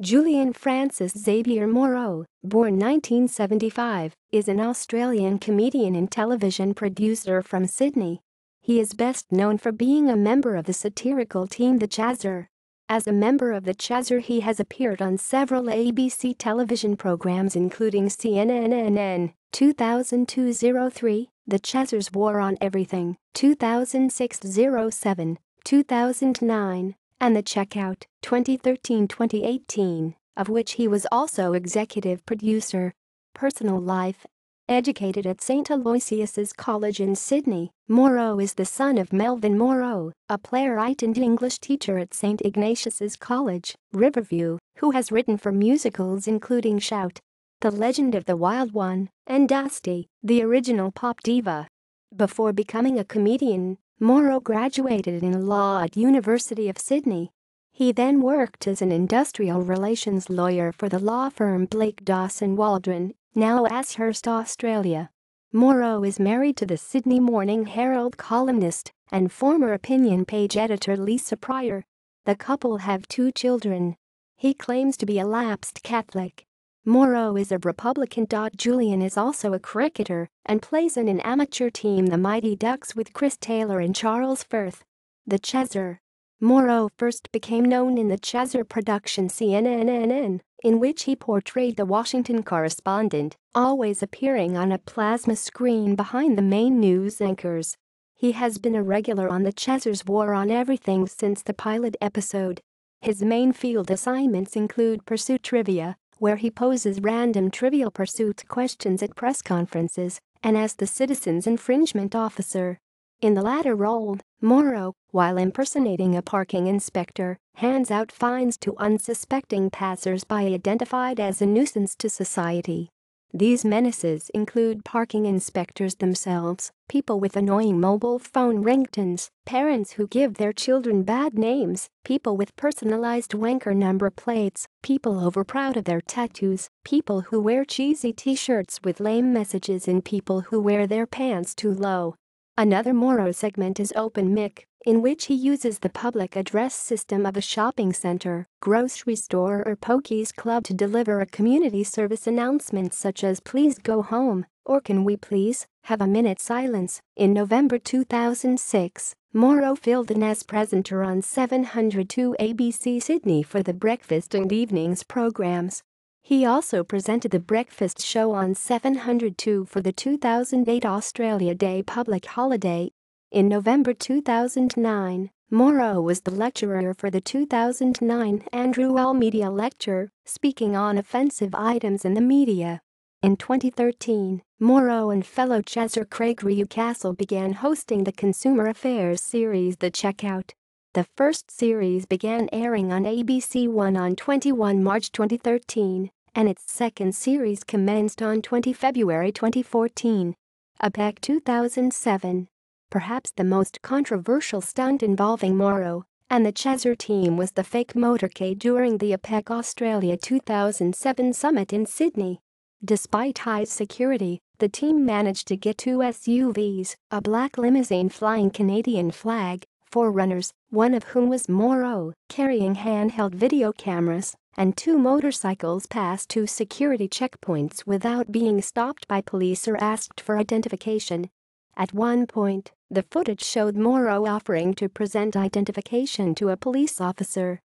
Julian Francis Xavier Morrow, born 1975, is an Australian comedian and television producer from Sydney. He is best known for being a member of the satirical team The Chazzer. As a member of The Chazzer, he has appeared on several ABC television programs including CNNNN, 2002-03, The Chazzer's War on Everything, 2006-07, 2009, and The Checkout, 2013-2018, of which he was also executive producer. Personal life. Educated at St. Aloysius's College in Sydney, Morrow is the son of Melvin Morrow, a playwright and English teacher at St. Ignatius's College, Riverview, who has written for musicals including Shout, The Legend of the Wild One, and Dusty, the original pop diva. Before becoming a comedian, Morrow graduated in law at University of Sydney. He then worked as an industrial relations lawyer for the law firm Blake Dawson Waldron, now Ashurst, Australia. Morrow is married to the Sydney Morning Herald columnist and former opinion page editor Lisa Pryor. The couple have 2 children. He claims to be a lapsed Catholic. Morrow is a Republican. Julian is also a cricketer and plays in an amateur team, the Mighty Ducks, with Chris Taylor and Charles Firth. The Chazzer. Morrow first became known in the Chazzer production CNNNN, in which he portrayed the Washington correspondent, always appearing on a plasma screen behind the main news anchors. He has been a regular on The Chazzer's War on Everything since the pilot episode. His main field assignments include Pursuit Trivia, where he poses random Trivial Pursuit questions at press conferences, and as the Citizens Infringement Officer. In the latter role, Morrow, while impersonating a parking inspector, hands out fines to unsuspecting passers-by identified as a nuisance to society. These menaces include parking inspectors themselves, people with annoying mobile phone ringtones, parents who give their children bad names, people with personalized wanker number plates, people overproud of their tattoos, people who wear cheesy t-shirts with lame messages, and people who wear their pants too low. Another Morrow segment is Open Mic, in which he uses the public address system of a shopping center, grocery store, or Pokies Club to deliver a community service announcement such as "Please go home" or "Can we please have a minute silence?" In November 2006, Morrow filled in as presenter on 702 ABC Sydney for the breakfast and evenings programs. He also presented the breakfast show on 702 for the 2008 Australia Day public holiday. In November 2009, Morrow was the lecturer for the 2009 Andrew L. Media Lecture, speaking on offensive items in the media. In 2013, Morrow and fellow Chazzer Craig Rewcastle began hosting the consumer affairs series The Checkout. The first series began airing on ABC One on 21 March 2013, and its second series commenced on 20 February 2014. APEC 2007. Perhaps the most controversial stunt involving Morrow and the Chazzer team was the fake motorcade during the APEC Australia 2007 summit in Sydney. Despite high security, the team managed to get 2 SUVs, a black limousine flying Canadian flag, 4 runners, one of whom was Morrow, carrying handheld video cameras, and 2 motorcycles past 2 security checkpoints without being stopped by police or asked for identification. At one point, the footage showed Morrow offering to present identification to a police officer.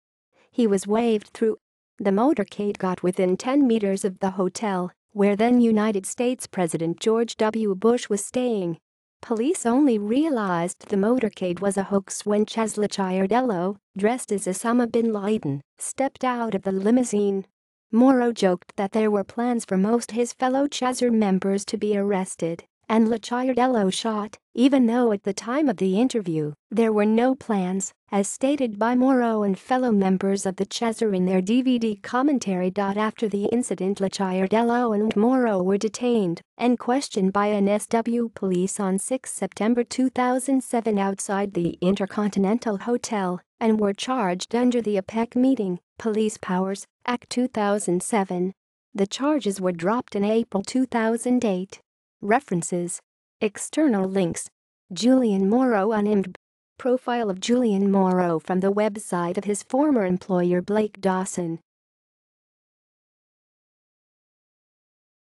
He was waved through. The motorcade got within 10 meters of the hotel, where then United States President George W. Bush was staying. Police only realized the motorcade was a hoax when Chaz Chiardello, dressed as Osama bin Laden, stepped out of the limousine. Morrow joked that there were plans for most his fellow Chazzer members to be arrested, and Chiardello shot, even though at the time of the interview, there were no plans, as stated by Morrow and fellow members of the Chazzer in their DVD commentary. After the incident, Chiardello and Morrow were detained and questioned by NSW police on 6 September 2007 outside the Intercontinental Hotel and were charged under the APEC Meeting, Police Powers, Act 2007. The charges were dropped in April 2008. References. External links. Julian Morrow unnamed. Profile of Julian Morrow from the website of his former employer Blake Dawson.